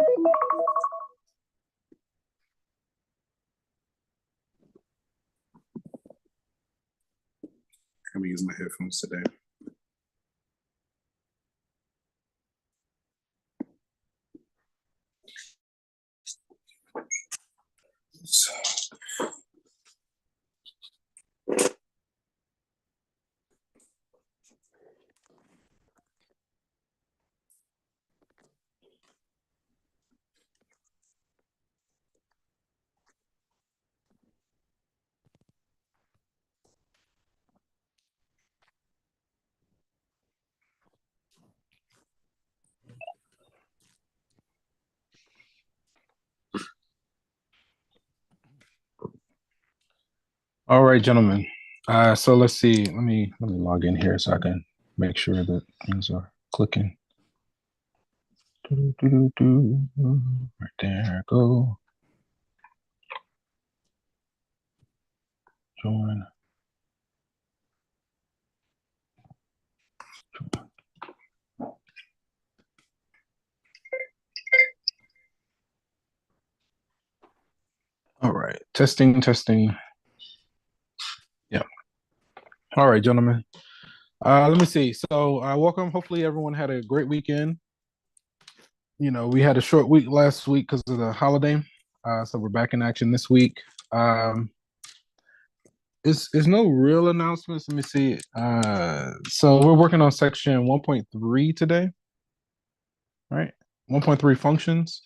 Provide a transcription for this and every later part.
I'm gonna use my headphones today. All right, gentlemen. So let's see. Let me log in here so I can make sure that things are clicking. Right there, go. Join. All right, testing. Yeah. All right, gentlemen. Let me see. So, welcome. Hopefully, everyone had a great weekend. We had a short week last week because of the holiday. So we're back in action this week. It's no real announcements. Let me see. So we're working on section 1.3 today, right? 1.3 functions.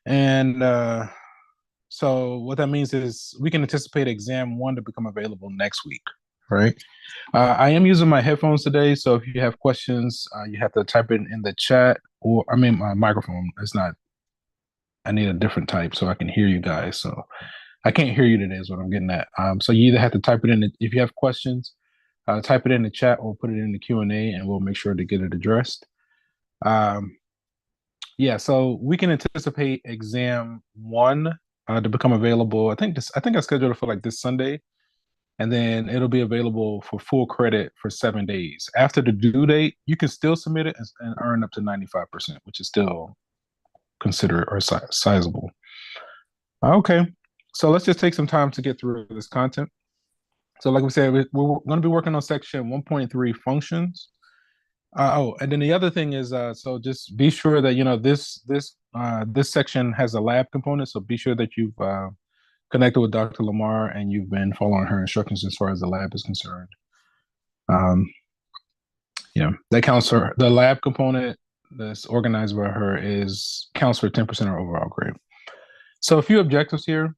And so what that means is we can anticipate exam 1 to become available next week, right? I am using my headphones today, so if you have questions, you have to type it in the chat, or I mean, my microphone is not. I need a different type so I can hear you guys. So I can't hear you today is what I'm getting at. So you either have to type it in if you have questions, type it in the chat or put it in the Q&A, and we'll make sure to get it addressed. Yeah, so we can anticipate exam 1 to become available. I think I scheduled it for like this Sunday, and then it'll be available for full credit for 7 days. After the due date, you can still submit it and earn up to 95%, which is still considered or sizable. Okay, so let's just take some time to get through this content. So like we said, we're going to be working on section 1.3 functions. And then the other thing is, so just be sure that, this section has a lab component. So be sure that you've connected with Dr. Lamar and you've been following her instructions as far as the lab is concerned. That counts for the lab component that's organized by her counts for 10% of our overall grade. So a few objectives here.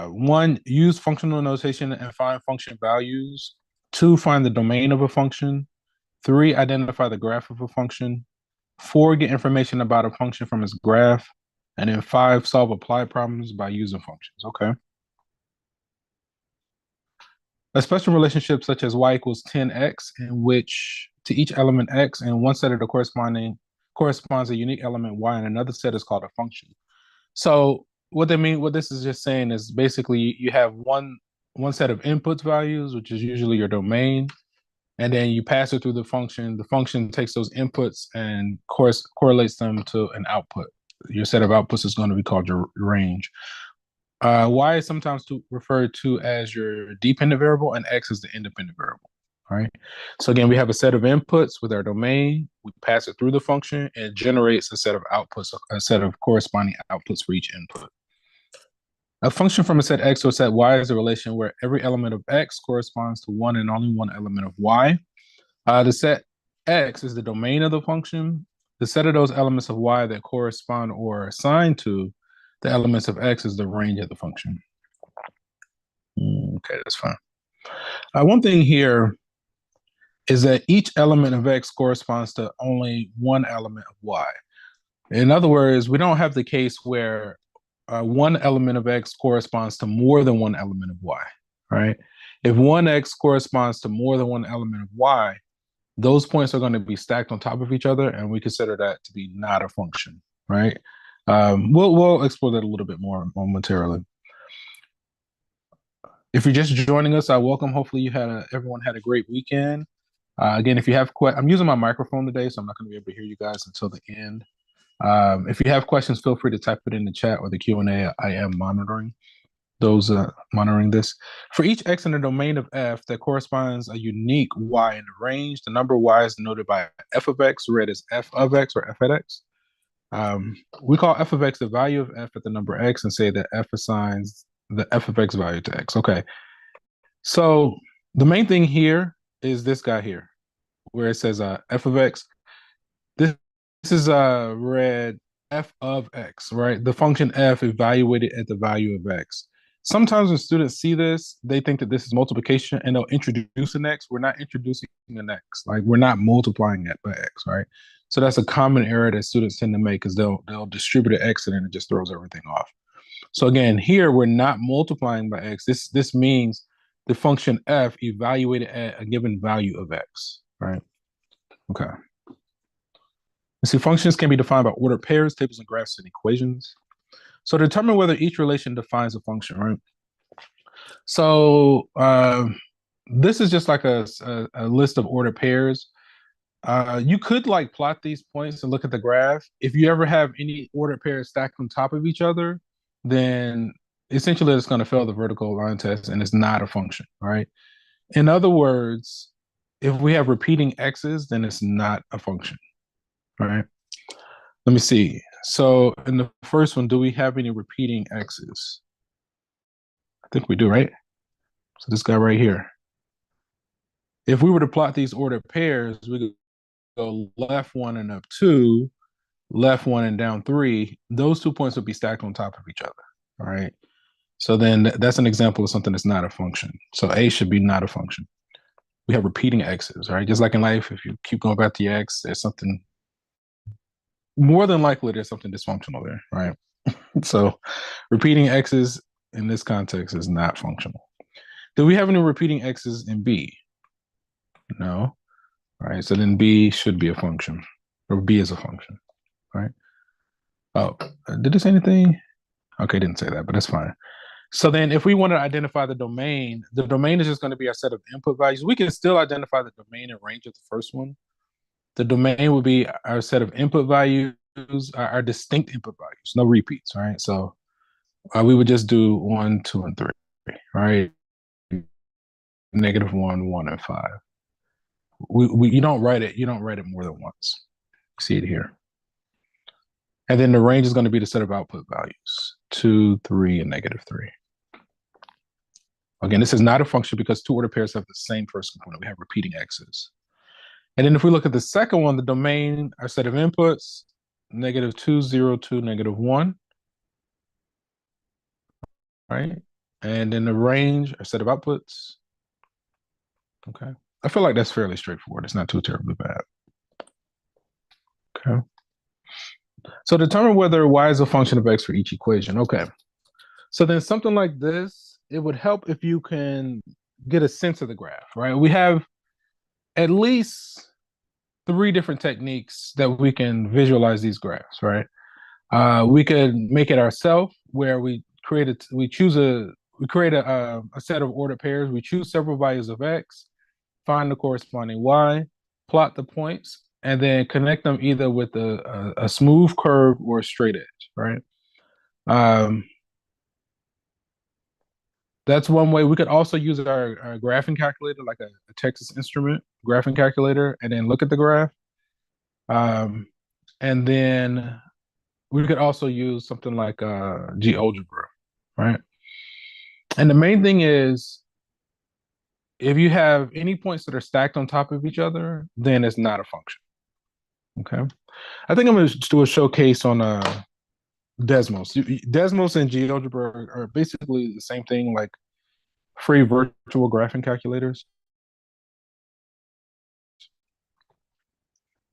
One, use functional notation and find function values. 2, find the domain of a function. 3, identify the graph of a function. 4, get information about a function from its graph. And then 5, solve applied problems by using functions. Okay. A special relationship such as y equals 10x, in which to each element x and one set of the corresponds a unique element y and another set is called a function. So what this is just saying is basically you have one set of inputs values, which is usually your domain, and then you pass it through the function. The function takes those inputs and correlates them to an output. Your set of outputs is going to be called your range. Y is sometimes referred to as your dependent variable, and X is the independent variable. All right. So again, we have a set of inputs with our domain. We pass it through the function and it generates a set of outputs, a set of corresponding outputs for each input. A function from a set X to a set Y is a relation where every element of X corresponds to one and only one element of Y. The set X is the domain of the function. The set of those elements of Y that correspond or are assigned to the elements of X is the range of the function. Okay, that's fine. One thing here is that each element of X corresponds to only one element of Y. In other words, we don't have the case where one element of X corresponds to more than one element of Y, right? If one X corresponds to more than one element of Y, those points are going to be stacked on top of each other, and we consider that to be not a function, right? We'll explore that a little bit more momentarily. If you're just joining us, I welcome. Hopefully, everyone had a great weekend. Again, if you have I'm using my microphone today, so I'm not going to be able to hear you guys until the end. If you have questions, feel free to type it in the chat or the Q&A. I am monitoring monitoring this. For each x in the domain of f that corresponds a unique y in the range, the number y is denoted by f of x, read as f of x or f at x. We call f of x the value of f at the number x and say that f assigns the f of x value to x. Okay, so the main thing here is this guy here, where it says f of x. This is read f of x, right? The function f evaluated at the value of x. Sometimes when students see this, they think that this is multiplication and they'll introduce an x. We're not introducing an x. Like we're not multiplying it by x, right? So that's a common error that students tend to make because they'll distribute an x and then it just throws everything off. So again, here we're not multiplying by x. This means the function f evaluated at a given value of x, right? Okay. See, functions can be defined by ordered pairs, tables, and graphs, and equations. So to determine whether each relation defines a function, right? So this is just like a list of ordered pairs. You could like plot these points and look at the graph. If you ever have any ordered pairs stacked on top of each other, then essentially it's going to fail the vertical line test and it's not a function, right? In other words, if we have repeating x's, then it's not a function, right? Let me see. So in the first one, do we have any repeating x's? I think we do, right? So this guy right here. If we were to plot these ordered pairs, we could go left one and up two, left one and down three. Those 2 points would be stacked on top of each other, all right? So then that's an example of something that's not a function. So A should be not a function. We have repeating x's, right? Just like in life, if you keep going back to the x, there's something, more than likely there's something dysfunctional there, right? So repeating x's in this context is not functional. Do we have any repeating x's in B? No. All right, so then B should be a function, or B is a function, right? Oh, did it say anything? Okay, didn't say that, but that's fine. So then if we want to identify the domain is just going to be our set of input values. We can still identify the domain and range of the first one. The domain would be our set of input values, our distinct input values, no repeats, right? So we would just do 1, 2, and 3, right? -1, 1, and 5. You don't write it more than once. See it here. And then the range is going to be the set of output values, 2, 3, and -3. Again, this is not a function because two ordered pairs have the same first component. We have repeating x's. And then if we look at the second one, the domain, our set of inputs, -2, 0, 2, -1, right? And then the range, our set of outputs. Okay. I feel like that's fairly straightforward. It's not too terribly bad. Okay. So determine whether y is a function of x for each equation. Okay. So then something like this, it would help if you can get a sense of the graph, right? We have at least 3 different techniques that we can visualize these graphs, right? We could make it ourselves, where we create a set of ordered pairs. We choose several values of x, find the corresponding y, plot the points, and then connect them either with a smooth curve or a straight edge, right? That's one way. We could also use our graphing calculator, like a Texas Instrument graphing calculator, and then look at the graph. And then we could also use something like Algebra, right? And the main thing is, if you have any points that are stacked on top of each other, then it's not a function. Okay. I think I'm going to do a showcase on Desmos. Desmos and GeoGebra are basically the same thing, like free virtual graphing calculators.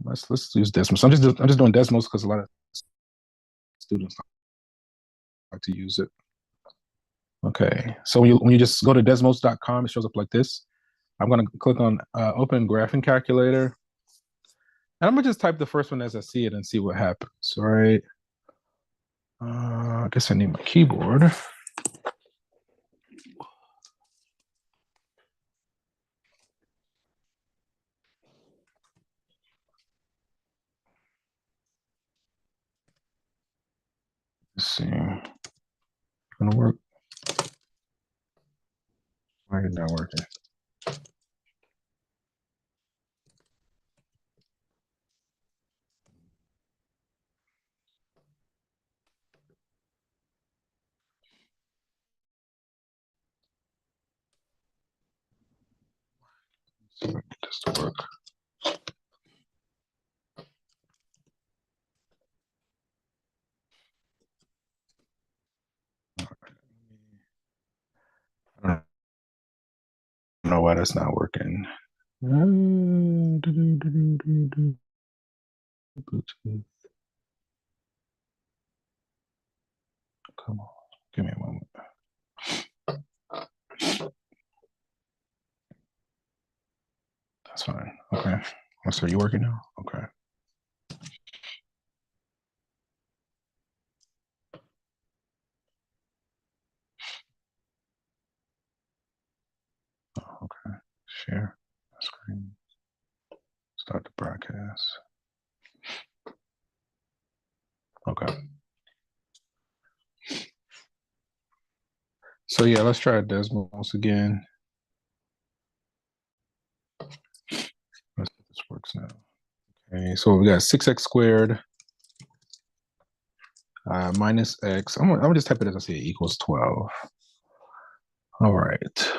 Let's use Desmos. I'm just doing Desmos because a lot of students like to use it. Okay, so when you just go to desmos.com, it shows up like this. I'm going to click on Open Graphing Calculator. And I'm going to just type the first one as I see it and see what happens, all right? I guess I need my keyboard. gonna work? Why is it not working? See if I can get this to work. I don't know why that's not working. Bluetooth. Come on, give me a moment. That's fine. Okay. So you working now? Okay. Oh, okay. Share screen. Start the broadcast. Okay. So yeah, let's try Desmos again. Let's see if this works now. Okay, so we got 6x squared minus x. I'm gonna just type it as I say it equals 12. All right.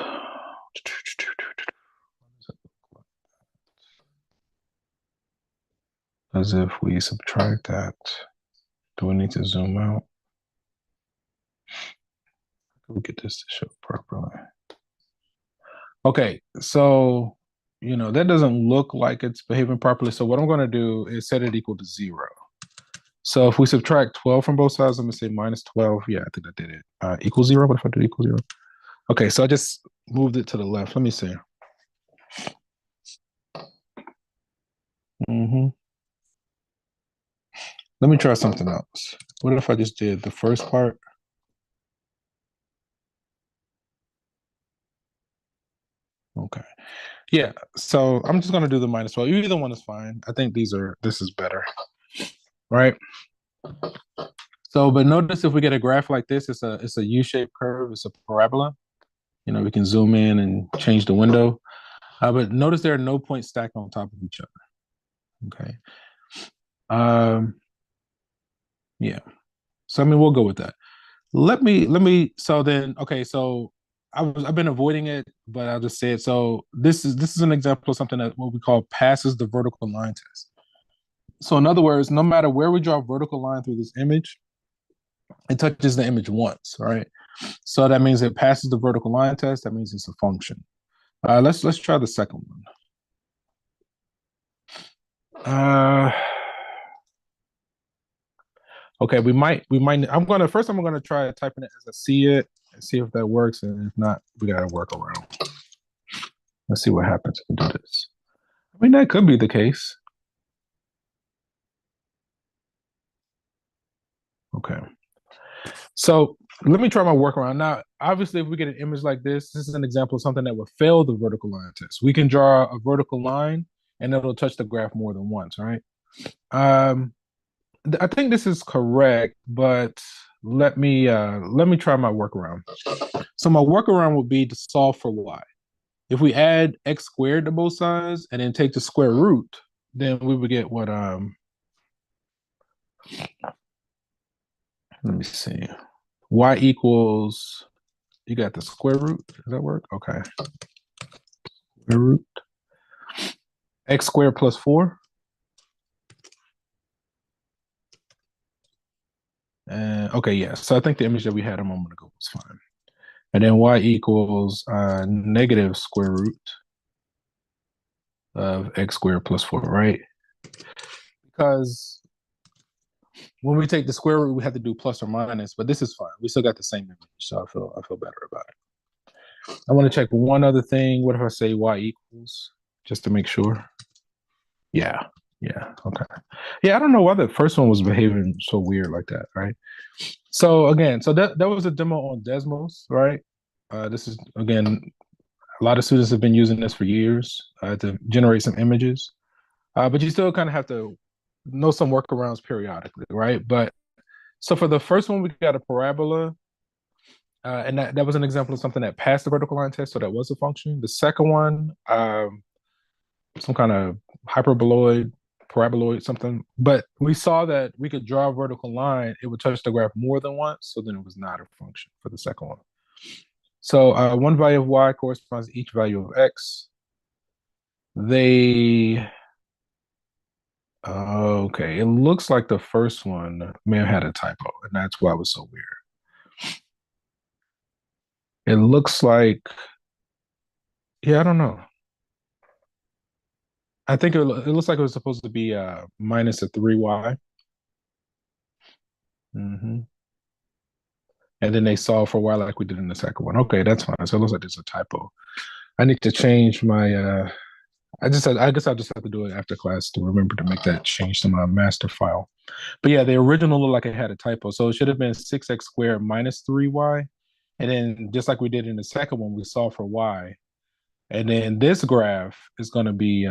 As if we subtract that, do we need to zoom out? How can we get this to show properly? Okay, so that doesn't look like it's behaving properly. So what I'm going to do is set it equal to 0. So if we subtract 12 from both sides, I'm going to say minus 12. Yeah, I think I did it. Equals 0. What if I did equal 0? Okay, so I just moved it to the left. Let me see. Let me try something else. What if I just did the first part? Okay. Yeah, so I'm just going to do the minus 12. Either one is fine. I think this is better, right? So, but notice if we get a graph like this, it's a U-shaped curve. It's a parabola. We can zoom in and change the window. But notice there are no points stacked on top of each other. Okay. Yeah. So I mean, we'll go with that. Let me. So then, okay. So I've been avoiding it, but I'll just say it. So this is an example of something that what we call passes the vertical line test. So in other words, no matter where we draw a vertical line through this image, it touches the image once, right? So that means it passes the vertical line test. That means it's a function. Let's try the second one. Okay, we might. I'm gonna try typing it as I see it and see if that works. And if not, we gotta work around. Let's see what happens if we do this. I mean, that could be the case. Okay. So let me try my workaround. Now, obviously, if we get an image like this is an example of something that would fail the vertical line test. We can draw a vertical line and it'll touch the graph more than once, right? I think this is correct, but let me try my workaround. So my workaround would be to solve for y. If we add x squared to both sides and then take the square root, then we would get what let me see. Y equals, you got the square root. Does that work? Okay. Square root. X squared plus 4. Okay, yeah. So I think the image that we had a moment ago was fine. And then y equals negative square root of x squared plus 4, right? Because when we take the square root, we have to do plus or minus, but this is fine. We still got the same image, so I feel better about it. I want to check one other thing. What if I say y equals, just to make sure? Yeah, okay. Yeah, I don't know why the first one was behaving so weird like that, right? So again, so that was a demo on Desmos, right? This is, again, a lot of students have been using this for years to generate some images, but you still kind of have to know some workarounds periodically, right? But so for the first one, we got a parabola. And that was an example of something that passed the vertical line test, so that was a function. The second one, some kind of hyperboloid, paraboloid, something. But we saw that we could draw a vertical line, it would touch the graph more than once, so then it was not a function for the second one. So one value of y corresponds to each value of x. They okay, it looks like the first one may have had a typo, and that's why it was so weird. It looks like, yeah, I don't know. I think it looks like it was supposed to be minus a 3y. Mm-hmm. And then they solve for y like we did in the second one. Okay, that's fine. So it looks like there's a typo. I need to change my I guess I'll just have to do it after class to remember to make that change to my master file. But yeah, the original looked like it had a typo. So it should have been 6x squared minus 3y. And then just like we did in the second one, we solve for y. And then this graph is going to be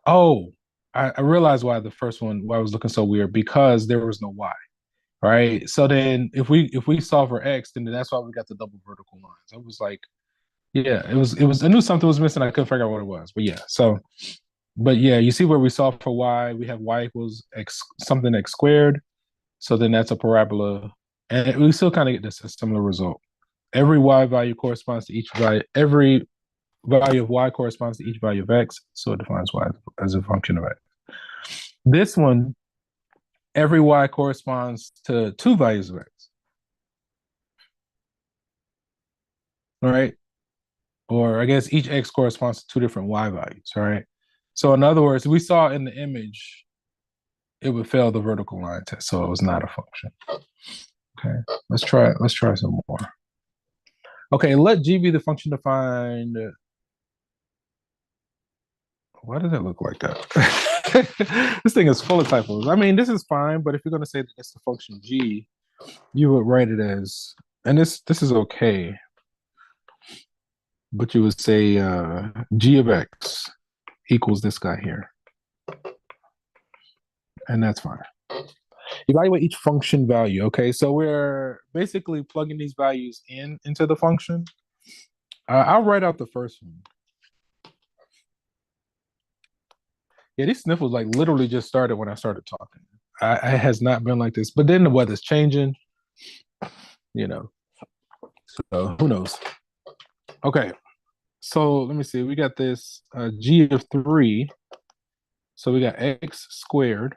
oh, I realized why the first one why it was looking so weird, because there was no y, right? So then if we solve for x, then that's why we got the double vertical lines. It was like, yeah, it was I knew something was missing. I couldn't figure out what it was. But yeah, so but yeah, you see where we solve for y, we have y equals x something x squared. So then that's a parabola. And we still kind of get this a similar result. Every y value corresponds to each value, every value of y corresponds to each value of x. So it defines y as a function of x. This one, every y corresponds to two values of x. All right. Or I guess each x corresponds to two different y values. All right. So in other words, we saw in the image, it would fail the vertical line test. So it was not a function. Okay. Let's try some more. Okay, let g be the function defined. Why does it look like that? This thing is full of typos. I mean, this is fine, but if you're going to say that it's the function g, you would write it as, and this is okay, but you would say g of x equals this guy here, and that's fine. Evaluate each function value. Okay, so we're basically plugging these values into the function. I'll write out the first one. Yeah, these sniffles like literally just started when I started talking. It has not been like this, but then the weather's changing, you know. So who knows? Okay, so let me see. We got this g of 3. So we got x squared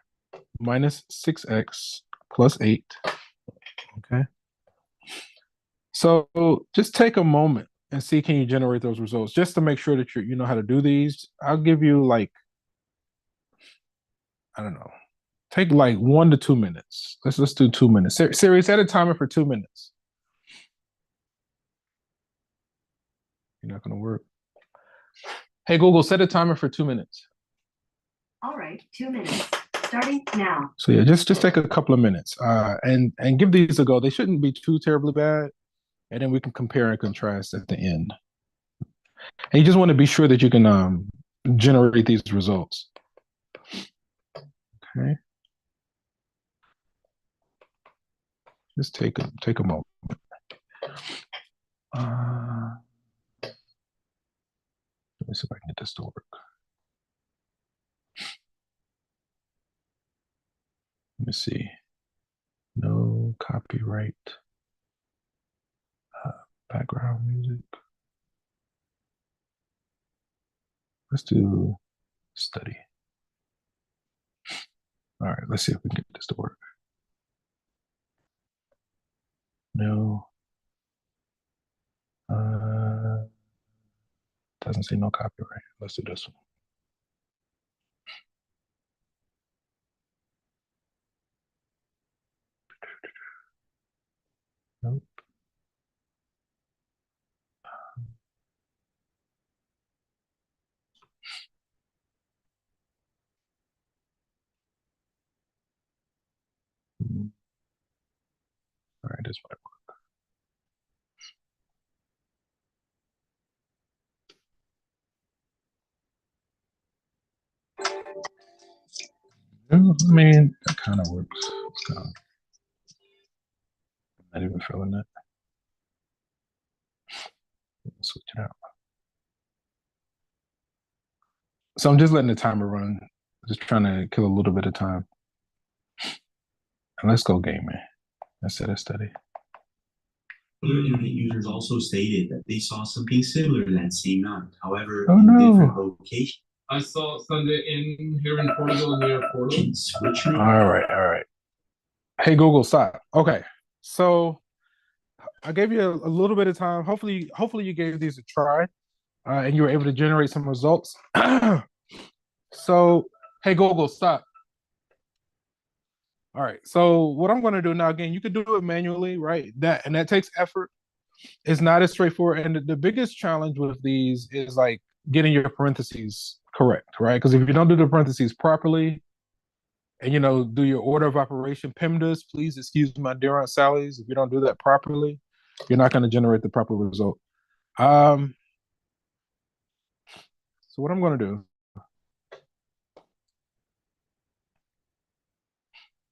minus 6x plus 8. Okay. So just take a moment and see, can you generate those results just to make sure that you know how to do these. I'll give you like, I don't know, take like 1 to 2 minutes. Let's do 2 minutes. Siri, set a timer for 2 minutes. You're not going to work. Hey, Google, set a timer for 2 minutes. All right, 2 minutes. Starting now. So yeah, just take a couple of minutes and give these a go. They shouldn't be too terribly bad. And then we can compare and contrast at the end. And you just want to be sure that you can generate these results. Okay. Just take a moment. Let me see if I can get this to work. Let me see. No copyright. Background music. Let's do study. All right, let's see if we can get this to work. No. Doesn't say no copyright. Let's do this one. Nope. All right, this might work. I mean, that kind of works. I'm not even feeling that. switch it out. So I'm just letting the timer run. Just trying to kill a little bit of time. And let's go gaming instead of study. Other internet users also stated that they saw something similar that same night. However, Oh, in no. different locations. I saw Sunday in here in Portugal near Porto. Switch All right. Hey, Google, stop. Okay, so I gave you a little bit of time. Hopefully you gave these a try, and you were able to generate some results. So, hey, Google, stop. All right. So what I'm going to do now, again, you can do it manually, right? That takes effort. It's not as straightforward. And the biggest challenge with these is like getting your parentheses correct, right? Because if you don't do the parentheses properly, and do your order of operation, PEMDAS, please excuse my dear Aunt Sally's. If you don't do that properly, you're not going to generate the proper result. So what I'm going to do,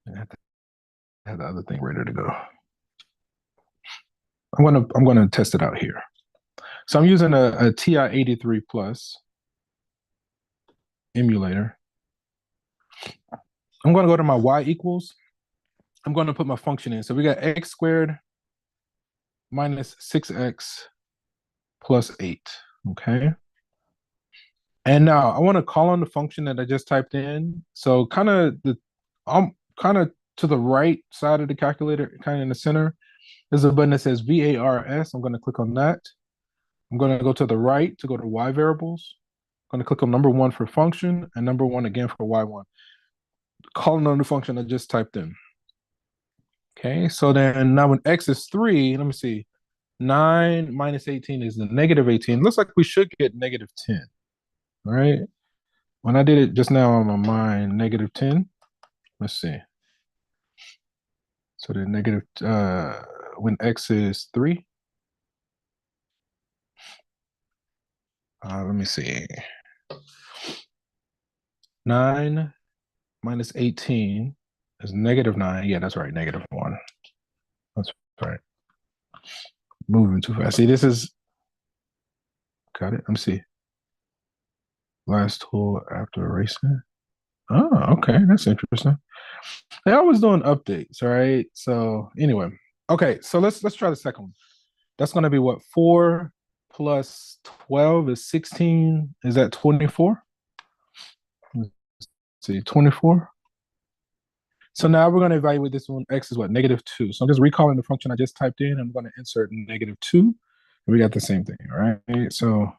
I have the other thing ready to go. I'm gonna test it out here. So I'm using a TI-83 Plus emulator. I'm going to go to my y equals. I'm going to put my function in. So we got x squared minus 6x plus 8, okay? And now I want to call on the function that I just typed in. So kind of to the right side of the calculator, kind of in the center, there's a button that says VARS. I'm going to click on that. I'm going to go to the right to go to y variables. I'm going to click on number 1 for function and number 1 again for y1. Calling on the function I just typed in. Okay, so then now when x is 3, let me see. 9 minus 18 is the negative 18. Looks like we should get negative 10. All right. When I did it just now on my mind, negative 10. Let's see. So the negative, when x is 3. Let me see. 9 minus 18 is negative 9. Yeah, that's right, negative 1. That's right. Moving too fast. See, this is, got it? Let me see. Last tool after erasing. Oh, okay, that's interesting. They always doing updates, right? So anyway, okay, so let's try the second one. That's going to be what? 4 plus 12 is 16. Is that 24? Let's see, 24. So now we're going to evaluate this one. X is what? Negative 2. So I'm just recalling the function I just typed in. I'm going to insert negative 2. And we got the same thing, right? So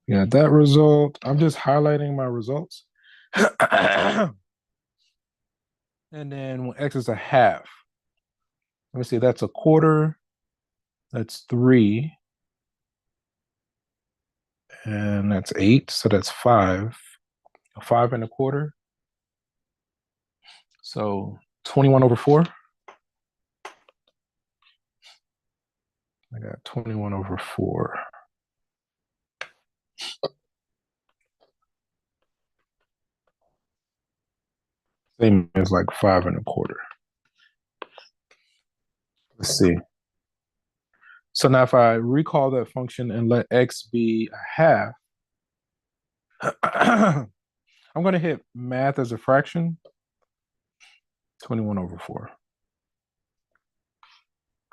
we got that result. I'm just highlighting my results. And then when x is a half, let me see, that's a quarter, that's 3, and that's 8, so that's 5, 5 and a quarter. So 21 over 4. I got 21 over 4. Same as like 5 and a quarter. Let's see. So now if I recall that function and let x be a half, I'm going to hit math as a fraction, 21 over 4.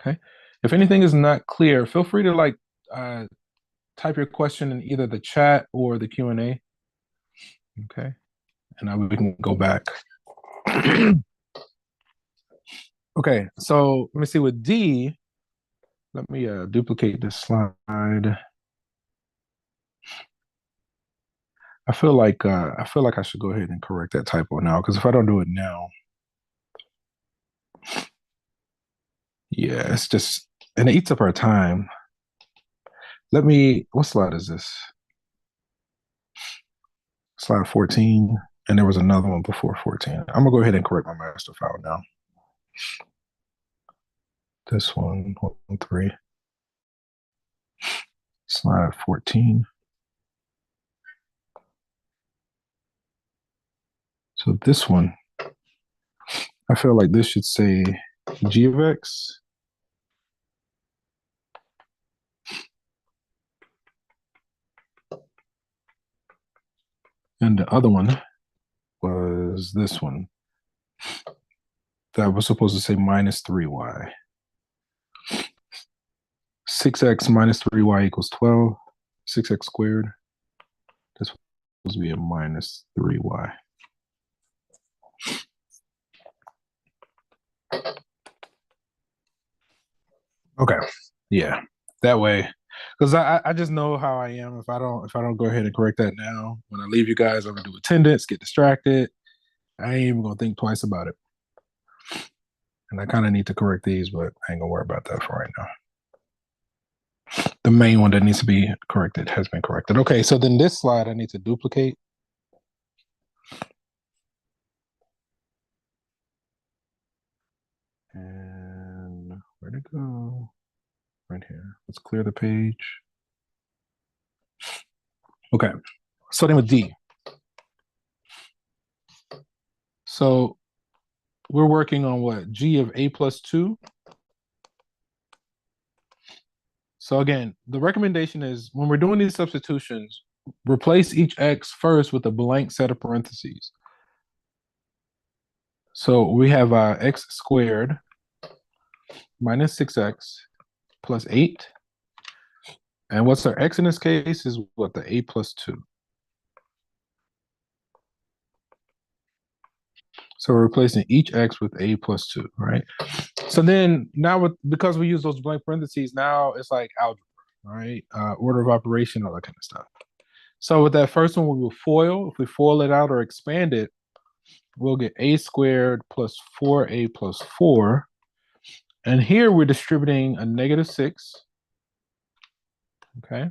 Okay. If anything is not clear, feel free to like type your question in either the chat or the Q&A. Okay. And now we can go back. Okay, so let me see with D. Let me duplicate this slide. I feel like I should go ahead and correct that typo now, because if I don't do it now, yeah, it's just, and it eats up our time. Let me, what slide is this? Slide 14, and there was another one before 14. I'm gonna go ahead and correct my master file now. This one, 3. Slide 14. So this one, I feel like this should say g of x And the other one was this one. That was supposed to say minus 3y. 6x minus 3y equals 12. 6x squared. That's supposed to be a minus 3y. Okay. Yeah. That way. Because I just know how I am. If I don't go ahead and correct that now, when I leave you guys, I'm gonna do attendance, get distracted. I ain't even gonna think twice about it. And I kind of need to correct these, but I ain't gonna worry about that for right now. The main one that needs to be corrected has been corrected. Okay, so then this slide I need to duplicate. And where'd it go? Right here. Let's clear the page. Okay, starting with D. So we're working on what? G of A plus 2. So again, the recommendation is when we're doing these substitutions, replace each x first with a blank set of parentheses. So we have x squared minus 6x plus 8. And what's our x in this case is what? The A plus 2. So we're replacing each x with A plus 2, right? So then now because we use those blank parentheses, now it's like algebra, right? Order of operation, all that kind of stuff. So with that first one, we will FOIL. If we FOIL it out or expand it, we'll get A squared plus 4A plus 4. And here we're distributing a negative 6. Okay.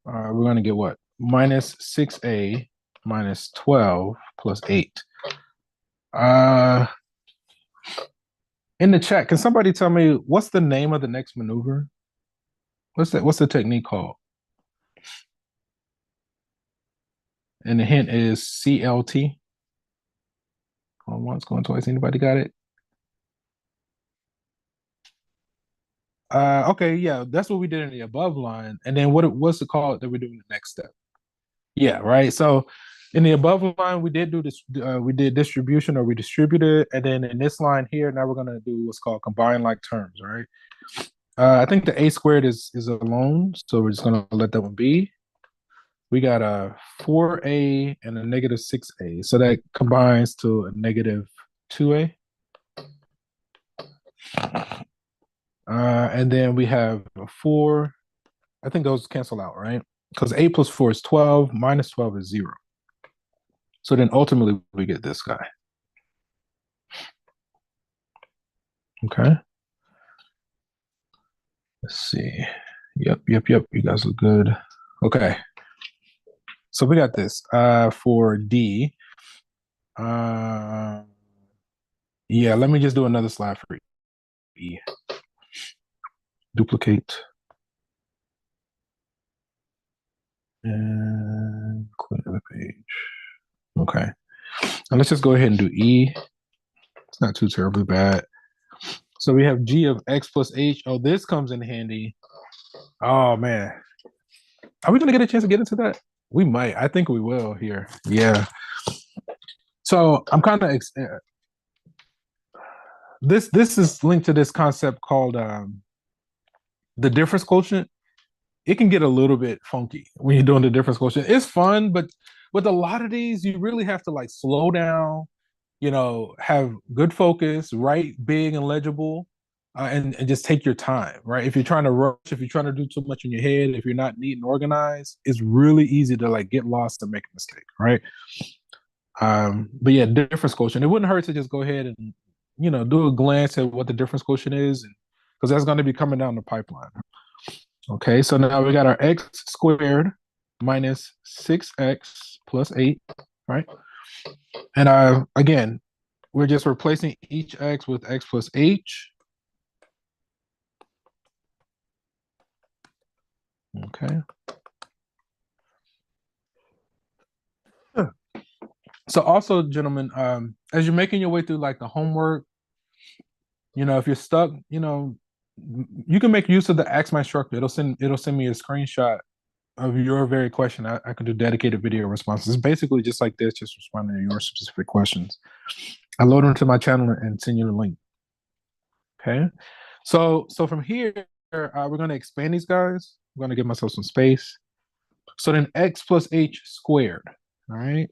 We're going to get what? Minus 6A minus 12 plus 8. In the chat, can somebody tell me what's the name of the next maneuver? What's the technique called? And the hint is CLT. Going once, going twice. Anybody got it? Okay, yeah, that's what we did in the above line. And then what's it called that we're doing the next step? Yeah, right. So in the above line, we did do this. We did distribution, or we distributed, and then in this line here, now we're gonna do what's called combine like terms, right? I think the A squared is alone, so we're just gonna let that one be. We got a 4A and a negative 6A, so that combines to a negative 2A. And then we have a 4. I think those cancel out, right? Because A plus 4 is 12, minus 12 is 0. So then ultimately we get this guy. Okay. Let's see. Yep. You guys look good. Okay. So we got this for D. Yeah, let me just do another slide for E. Duplicate. And clear the page. Okay. And let's just go ahead and do E. It's not too terribly bad. So we have G of X plus H. Oh, this comes in handy. Oh, man. Are we going to get a chance to get into that? We might. I think we will here. Yeah. So I'm kind of... This is linked to this concept called the difference quotient. It can get a little bit funky when you're doing the difference quotient. It's fun, but with a lot of these, you really have to like slow down, have good focus, write big and legible, and just take your time, right? If you're trying to rush, if you're trying to do too much in your head, if you're not neat and organized, it's really easy to like get lost and make a mistake, right? But yeah, difference quotient. It wouldn't hurt to just go ahead and, do a glance at what the difference quotient is, because that's going to be coming down the pipeline. Okay, so now we got our x squared minus 6x plus 8, right? And again, we're just replacing each x with x plus h. Okay. So also, gentlemen, as you're making your way through like the homework, if you're stuck, you can make use of the Ask My Instructor. It'll send me a screenshot of your very question, I could do dedicated video responses. It's basically just like this, just responding to your specific questions. I load them to my channel and send you the link. Okay. So from here, we're going to expand these guys. I'm going to give myself some space. So then x plus h squared. All right.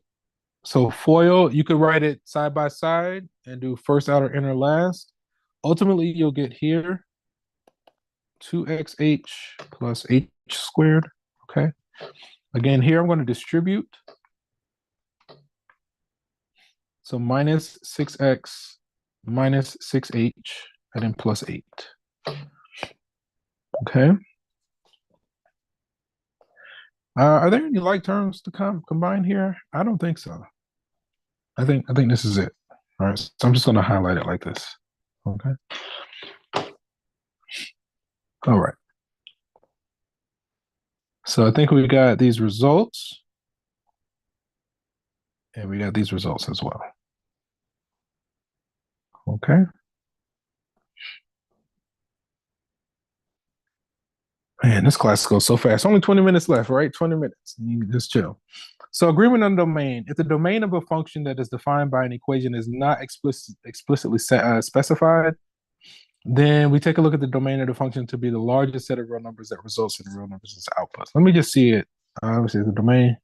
So FOIL, you could write it side by side and do first, outer, inner, last. Ultimately, you'll get here 2xh plus h squared. Okay. Again, here I'm going to distribute. So minus 6x minus 6h and then plus 8. Okay. Are there any like terms to combine here? I don't think so. I think this is it. All right. So I'm just going to highlight it like this. Okay. All right. So I think we got these results. And we got these results as well. Okay. Man, this class goes so fast. Only 20 minutes left, right? 20 minutes. You can just chill. So agreement on domain. If the domain of a function that is defined by an equation is not explicitly specified, then we take a look at the domain of the function to be the largest set of real numbers that results in real numbers as outputs. Let me just see it. Let me see the domain.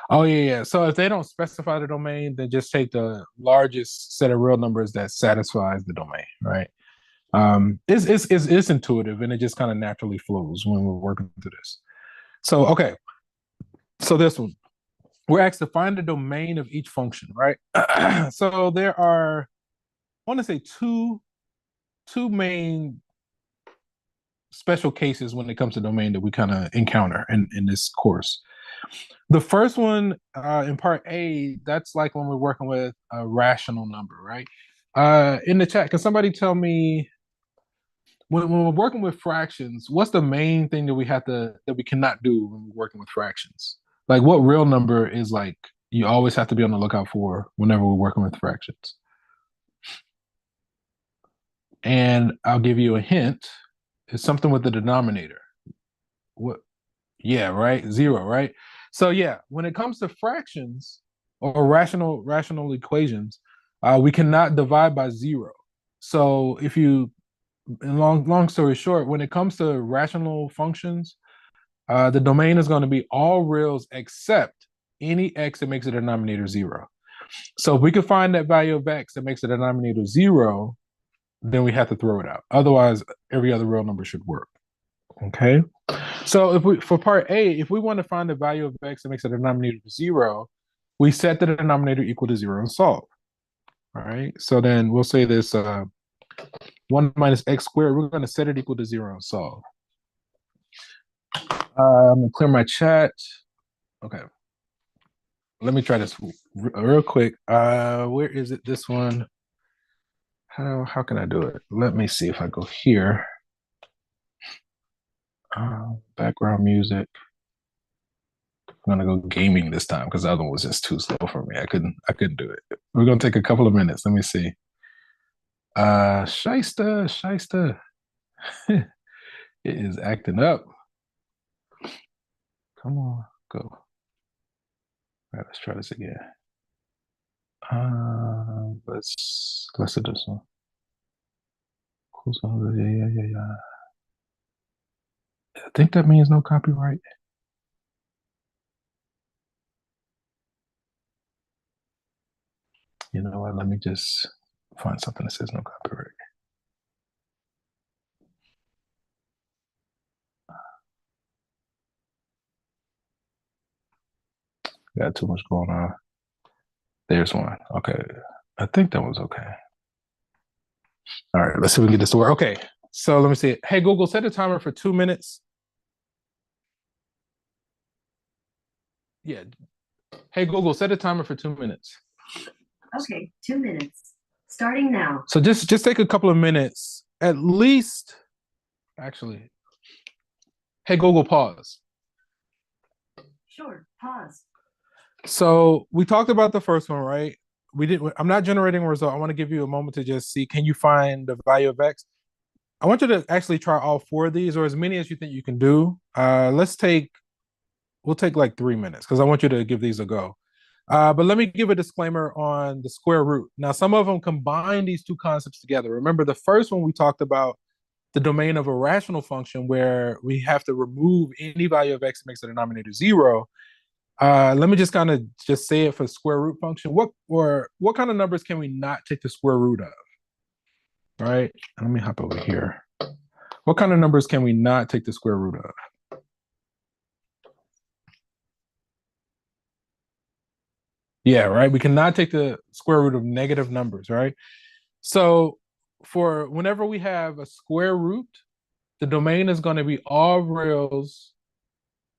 Oh, yeah. So if they don't specify the domain, then just take the largest set of real numbers that satisfies the domain, right? It's intuitive and it just kind of naturally flows when we're working through this. So, okay. So this one, we're asked to find the domain of each function, right? So there are, I want to say two main special cases when it comes to domain that we kind of encounter in this course. The first one in part A, that's like when we're working with a rational number, right? In the chat, can somebody tell me when we're working with fractions, what's the main thing that we cannot do when we're working with fractions? Like what real number is like you always have to be on the lookout for whenever we're working with fractions? And I'll give you a hint. It's something with the denominator. What? Yeah, right? 0, right? So yeah, when it comes to fractions or rational equations, we cannot divide by 0. So if you, long story short, when it comes to rational functions, the domain is going to be all reals except any x that makes the denominator 0. So if we can find that value of x that makes the denominator 0, then we have to throw it out. Otherwise, every other real number should work. Okay. So for part A, if we want to find the value of x that makes the denominator 0, we set the denominator equal to 0 and solve. All right. So then we'll say this 1 minus x squared, we're going to set it equal to 0 and solve. I'm going to clear my chat. Okay. Let me try this real quick. Where is it? This one. How can I do it? Let me see if I go here. Background music. I'm gonna go gaming this time because the other one was just too slow for me. I couldn't do it. We're gonna take a couple of minutes. Let me see. Shysta. It is acting up. Come on, go. All right, let's try this again. Let's do this one. Yeah. I think that means no copyright. You know what? Let me just find something that says no copyright. Got too much going on. There's one. Okay. I think that was okay. All right, let's see if we can get this to work. Okay, so let me see. Hey, Google, set a timer for 2 minutes. Yeah. Hey, Google, set a timer for 2 minutes. Okay, 2 minutes. Starting now. So just take a couple of minutes, at least. Actually, hey, Google, pause. Sure, pause. So we talked about the first one, right? I'm not generating a result. I want to give you a moment to just see, can you find the value of x? I want you to actually try all 4 of these or as many as you think you can do. Let's take we'll take like 3 minutes because I want you to give these a go. But let me give a disclaimer on the square root. Now, some of them combine these two concepts together. Remember, the first one we talked about the domain of a rational function where we have to remove any value of x that makes the denominator 0. Let me just kind of just say it for square root function. What kind of numbers can we not take the square root of? All right, let me hop over here. What kind of numbers can we not take the square root of? Yeah, right. We cannot take the square root of negative numbers, right? So for whenever we have a square root, the domain is going to be all reals,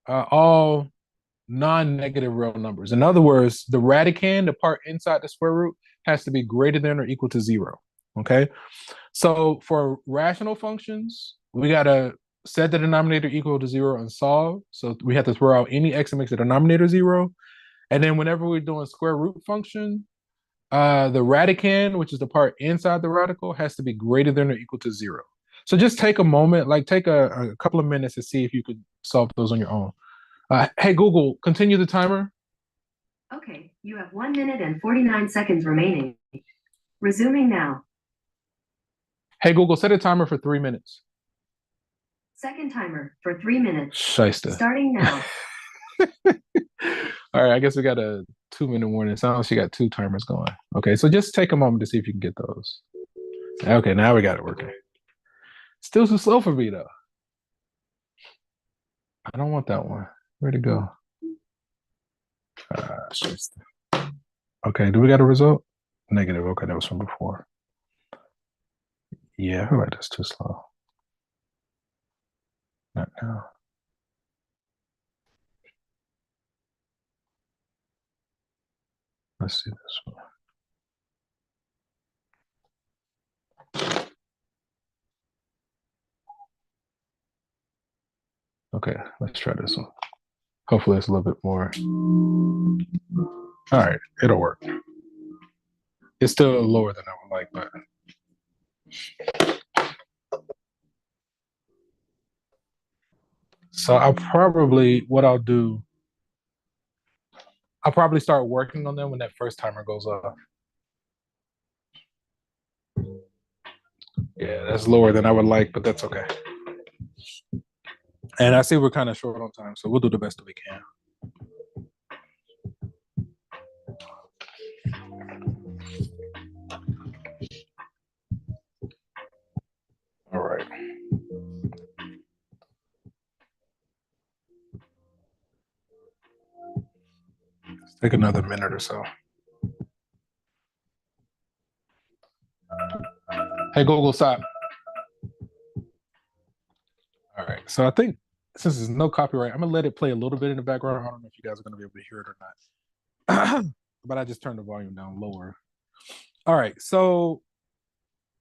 all non-negative real numbers. In other words, the radicand, the part inside the square root, has to be greater than or equal to 0. Okay. So for rational functions, we got to set the denominator equal to 0 and solve. So we have to throw out any x that makes the denominator 0. And then whenever we're doing square root function, the radicand, which is the part inside the radical, has to be greater than or equal to 0. So just take a moment, like take a couple of minutes to see if you could solve those on your own. Hey, Google, continue the timer. Okay, you have 1 minute and 49 seconds remaining. Resuming now. Hey, Google, set a timer for 3 minutes. Second timer for 3 minutes. Shyster. Starting now. All right, I guess we got a 2-minute warning. It sounds like you got 2 timers going. Okay, so just take a moment to see if you can get those. Okay, now we got it working. Still too slow for me, though. I don't want that one. Where'd it go? Okay, do we got a result? Negative. Okay, that was from before. Yeah, I feel like that's too slow. Not now. Let's see this one. Okay, let's try this one. Hopefully it's a little bit more. All right, it'll work. It's still lower than I would like, but. So I'll probably start working on them when that first timer goes off. Yeah, that's lower than I would like, but that's okay. And I see we're kind of short on time, so we'll do the best that we can. All right. Let's take another minute or so. Hey, Google, stop. All right, so I think since there's no copyright, I'm gonna let it play a little bit in the background. I don't know if you guys are gonna be able to hear it or not, but I just turned the volume down lower. All right, so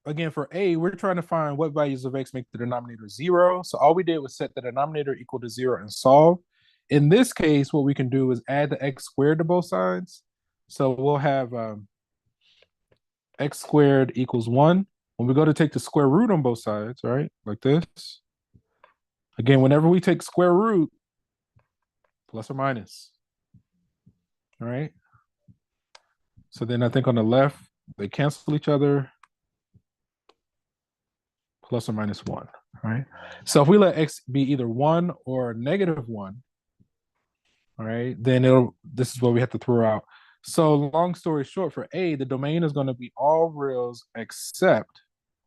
again, for A, we're trying to find what values of x make the denominator 0. So all we did was set the denominator equal to 0 and solve. In this case, what we can do is add the x squared to both sides. So we'll have x squared equals 1. When we go to take the square root on both sides, right, like this. Again, whenever we take square root, plus or minus. All right. So then I think on the left, they cancel each other. Plus or minus 1, right? So if we let x be either 1 or negative 1, all right, then this is what we have to throw out. So long story short, for A, the domain is going to be all reals except,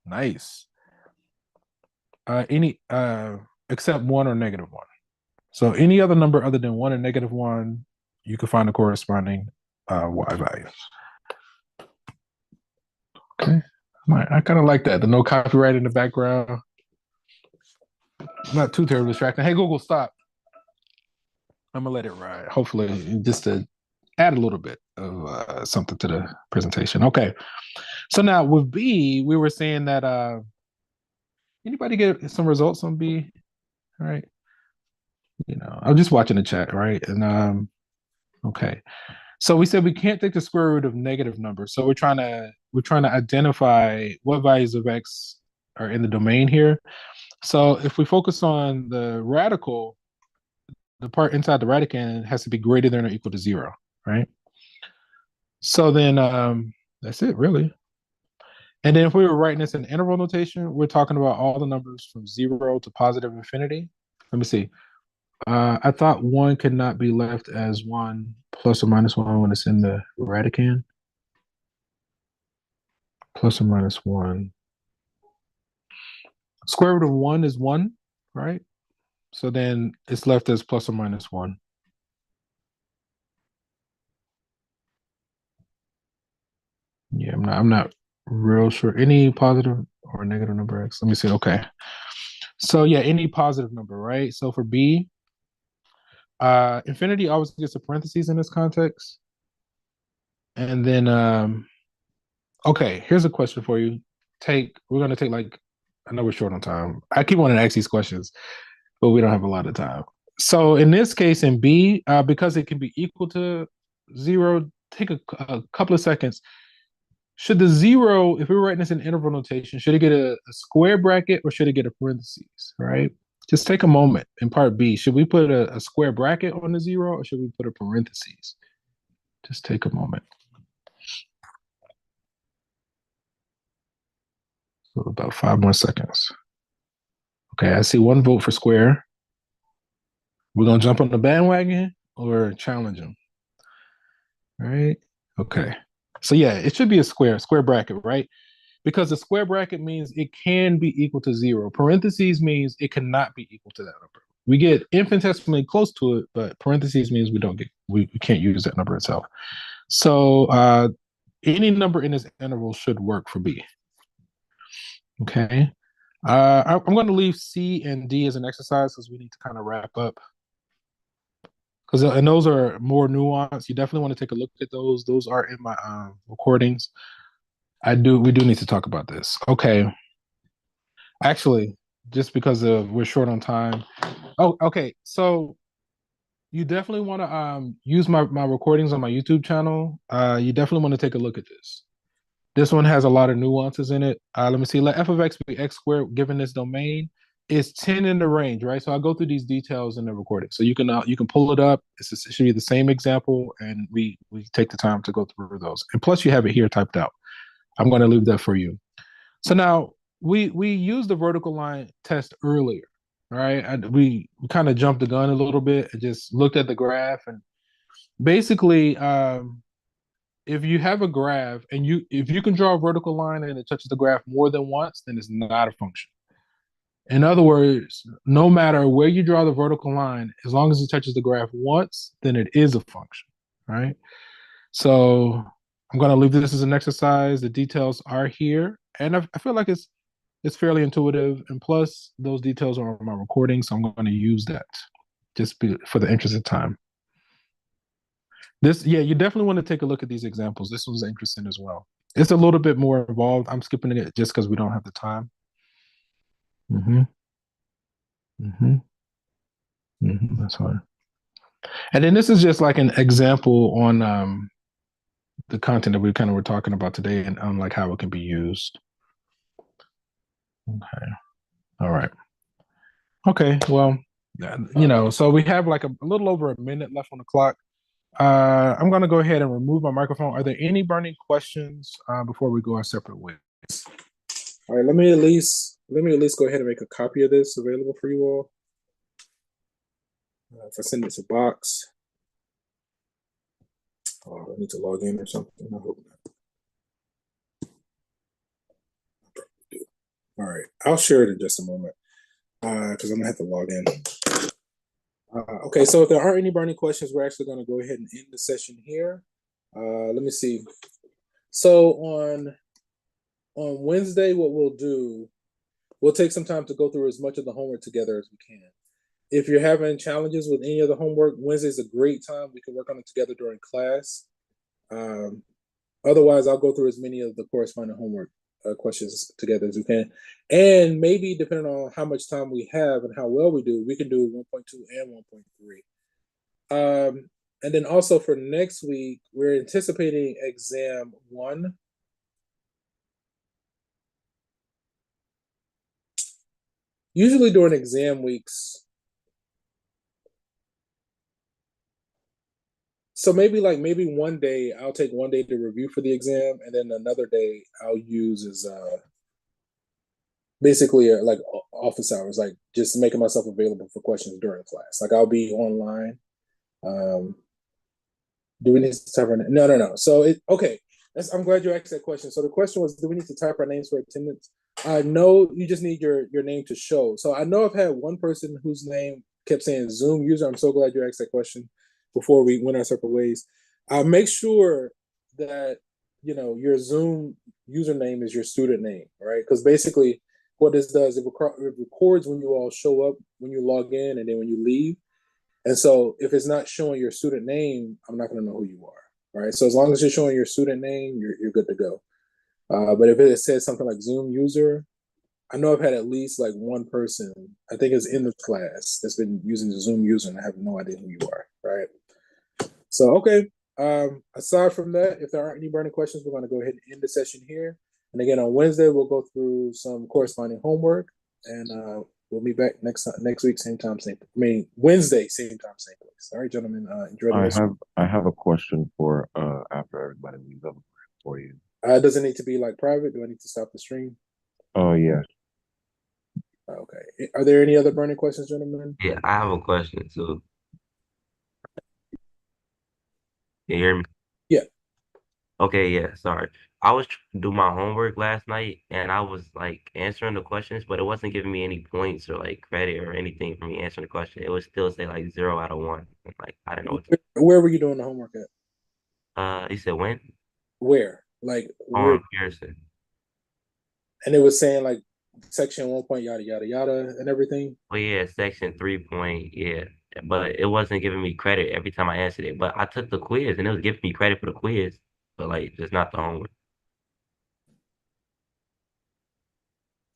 nice, except 1 or negative 1. So any other number other than 1 and negative 1, you can find the corresponding y values. Okay. I kind of like that. The no copyright in the background. Not too terribly distracting. Hey, Google, stop. I'm going to let it ride. Hopefully, just to add a little bit of something to the presentation. Okay. So now with B, we were saying that, anybody get some results on B? All right. You know, I'm just watching the chat, right? And, okay. So we said we can't take the square root of negative numbers. So we're trying to identify what values of x are in the domain here. So if we focus on the radical, the part inside the radicand has to be greater than or equal to 0, right? So then that's it, really. And then if we were writing this in interval notation, we're talking about all the numbers from 0 to positive infinity. Let me see. I thought 1 could not be left as 1 plus or minus 1 when it's in the radicand. Plus or minus 1. Square root of 1 is 1, right? So then it's left as plus or minus 1. Yeah, I'm not real sure. Any positive or negative number x? Let me see. Okay. So yeah, any positive number, right? So for b, infinity always gets a parentheses in this context. And then okay, here's a question for you. We're gonna take like, I know we're short on time. I keep wanting to ask these questions, but we don't have a lot of time. So in this case, in b, because it can be equal to 0, take a couple of seconds. Should the 0, if we're writing this in interval notation, should it get a square bracket or should it get a parentheses, right? Just take a moment in part B. Should we put a square bracket on the 0 or should we put a parentheses? Just take a moment. So about 5 more seconds. Okay, I see 1 vote for square. We're gonna jump on the bandwagon or challenge them, right? Okay. So yeah, it should be a square bracket, right? Because the square bracket means it can be equal to 0. Parentheses means it cannot be equal to that number. We get infinitesimally close to it, but parentheses means we can't use that number itself. So any number in this interval should work for B. Okay. I'm going to leave C and D as an exercise because we need to kind of wrap up. And those are more nuanced. You definitely want to take a look at those. Those are in my recordings. We do need to talk about this. Okay. Actually, just because we're short on time. Oh, okay. So you definitely want to use my recordings on my YouTube channel. You definitely want to take a look at this. This one has a lot of nuances in it. Let me see. Let f of x be x squared given this domain is 10 in the range, right? So I'll go through these details in the recording. So you can pull it up. It should be the same example, and we take the time to go through those. And plus, you have it here typed out. I'm going to leave that for you. So now we used the vertical line test earlier, right? We kind of jumped the gun a little bit and just looked at the graph. And basically, if you have a graph and if you can draw a vertical line and it touches the graph more than once, then it's not a function. In other words, no matter where you draw the vertical line, as long as it touches the graph once, then it is a function, right? So I'm going to leave this as an exercise. The details are here. And I feel like it's fairly intuitive. And plus, those details are on my recording. So I'm going to use that just for the interest of time. You definitely want to take a look at these examples. This one's interesting as well. It's a little bit more involved. I'm skipping it just because we don't have the time. That's fine. And then this is just like an example on the content that we kind of were talking about today and on like how it can be used. Okay. All right. Okay. Well, so we have like a little over a minute left on the clock. I'm going to go ahead and remove my microphone. Are there any burning questions before we go our separate ways? All right. Let me at least go ahead and make a copy of this available for you all. If I send it to box, I need to log in or something. I hope not. All right, I'll share it in just a moment because I'm gonna have to log in. Okay, so if there aren't any burning questions, we're actually gonna go ahead and end the session here. Let me see. So on Wednesday, what we'll do, we'll take some time to go through as much of the homework together as we can. If you're having challenges with any of the homework, Wednesday's a great time. We can work on it together during class. Otherwise, I'll go through as many of the corresponding homework questions together as we can. And maybe depending on how much time we have and how well we do, we can do 1.2 and 1.3. And then also for next week, we're anticipating exam 1. Usually during exam weeks, So maybe one day I'll take one day to review for the exam, and then another day I'll use as basically like office hours, like just making myself available for questions during class. Like I'll be online. Um, do we need to type our name? No, no, no. So okay. I'm glad you asked that question. So the question was, do we need to type our names for attendance? No, you just need your name to show. So I know I've had one person whose name kept saying Zoom user. I'm so glad you asked that question before we went our separate ways. Make sure that your Zoom username is your student name, right? Because basically, what this does, it records when you all show up, when you log in, and then when you leave. And so if it's not showing your student name, I'm not going to know who you are, right? So as long as you're showing your student name, you're good to go. But if it says something like Zoom user, I know I've had at least like one person, I think it's in the class, that's been using the Zoom user, and I have no idea who you are, right? So, okay. Aside from that, if there aren't any burning questions, we're going to go ahead and end the session here. And again, on Wednesday, we'll go through some corresponding homework, and we'll be back next week, same time, same. I mean, Wednesday, same time, same place. All right, gentlemen. Enjoy the rest. I have a question for after everybody leaves up for you. Does it need to be like private? Do I need to stop the stream? Oh yeah. Okay. Are there any other burning questions, gentlemen? Yeah, I have a question too. Can you hear me? Yeah. Okay, yeah, sorry. I was trying to do my homework last night and I was like answering the questions, but it wasn't giving me any points or like credit or anything for me answering the question. It would still say like 0 out of 1. And, like I don't know what Where were you doing the homework at? you said when? Where? Like where? On Pearson. And it was saying like section 1 point yada yada yada and everything. Oh yeah, section 3 point, yeah. But it wasn't giving me credit every time I answered it. But I took the quiz and it was giving me credit for the quiz, but like just not the homework.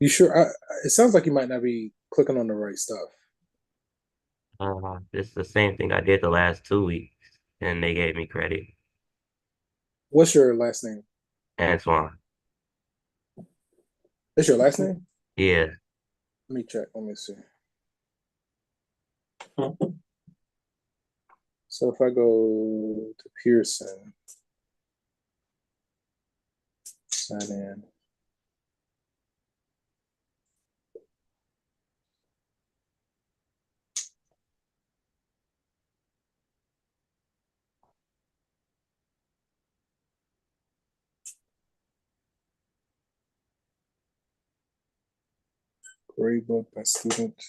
You sure? It sounds like you might not be clicking on the right stuff. It's the same thing I did the last 2 weeks, and they gave me credit. What's your last name? Antoine. That's your last name? Yeah. Let me check. Let me see. So if I go to Pearson, sign in. Gradebook by student.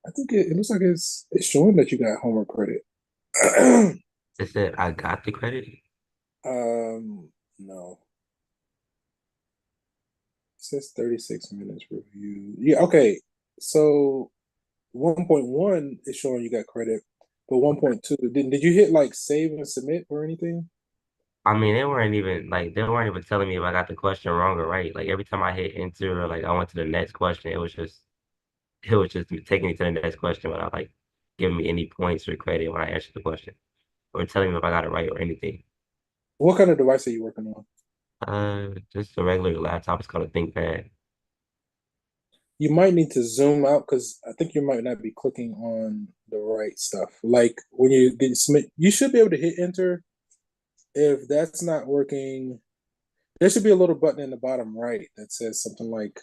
I think it looks like it's showing that you got homework credit. It said I got the credit. No. It says 36 minutes review. Yeah, okay. So 1.1 is showing you got credit, but 1.2 did you hit like save and submit or anything? I mean, they weren't even telling me if I got the question wrong or right. Like every time I hit enter or like I went to the next question, it was just taking me to the next question without like giving me any points or credit when I answered the question or telling me if I got it right or anything. What kind of device are you working on? Just a regular laptop. It's called a ThinkPad. You might need to zoom out because I think you might not be clicking on the right stuff. Like when you get submit, you should be able to hit enter. If that's not working, there should be a little button in the bottom right that says something like,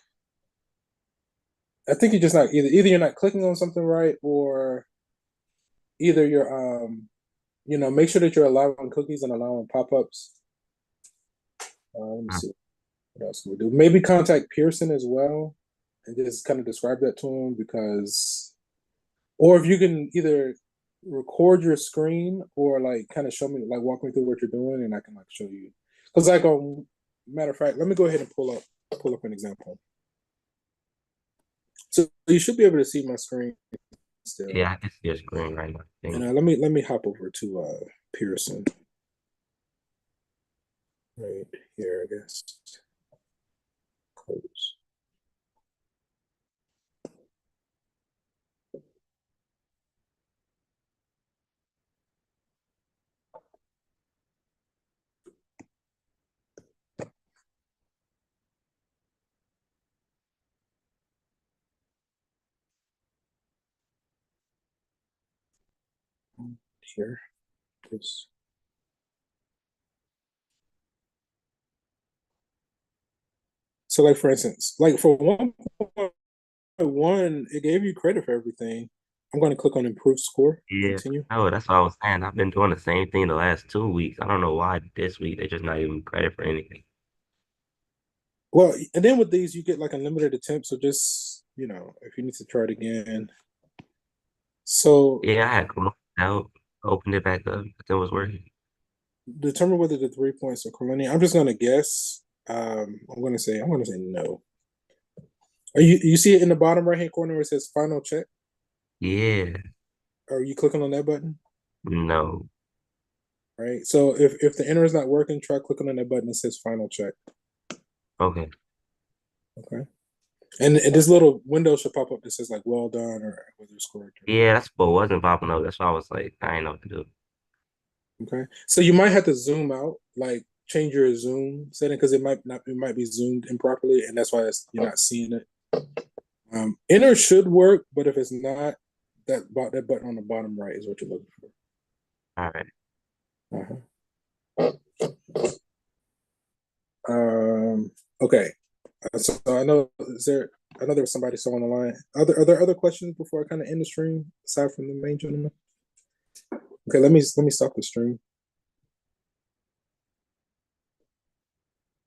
I think you're just not either you're not clicking on something right, or either you're make sure that you're allowing cookies and allowing pop-ups. Let me see what else we do. Maybe contact Pearson as well and just kind of describe that to him, because, or if you can either record your screen or like kind of show me, like walk me through what you're doing, and I can like show you. Because like, matter of fact, let me go ahead and pull up an example. So you should be able to see my screen still. Yeah, I can see your screen right now. And let me hop over to Pearson right here, I guess. Close. here. Just... So like for instance, like for 1.1, it gave you credit for everything. I'm going to click on improve score. Yeah. Continue. Oh, that's what I was saying. I've been doing the same thing the last 2 weeks. I don't know why this week they're just not even credit for anything. Well, and then with these, you get like unlimited attempts. So just, if you need to try it again. So Yeah, I had closed it out, opened it back up, but it was working. determine whether the 3 points are correlating. I'm just going to guess. I'm going to say no. You see it in the bottom right hand corner where it says final check? Yeah. Are you clicking on that button? No. Right. So if the enter is not working, try clicking on that button that says final check. Okay. Okay. And this little window should pop up that says like well done or whether it's correct. Yeah, that's what wasn't popping up. That's why I was like, I didn't know what to do. Okay. So you might have to zoom out, like change your zoom setting because it might be zoomed improperly, and that's why you're not seeing it. Enter should work, but if it's not, that button on the bottom right is what you're looking for. All right. Okay. So I know there was somebody still on the line. Are there other questions before I kind of end the stream aside from the main gentleman? Okay, let me stop the stream.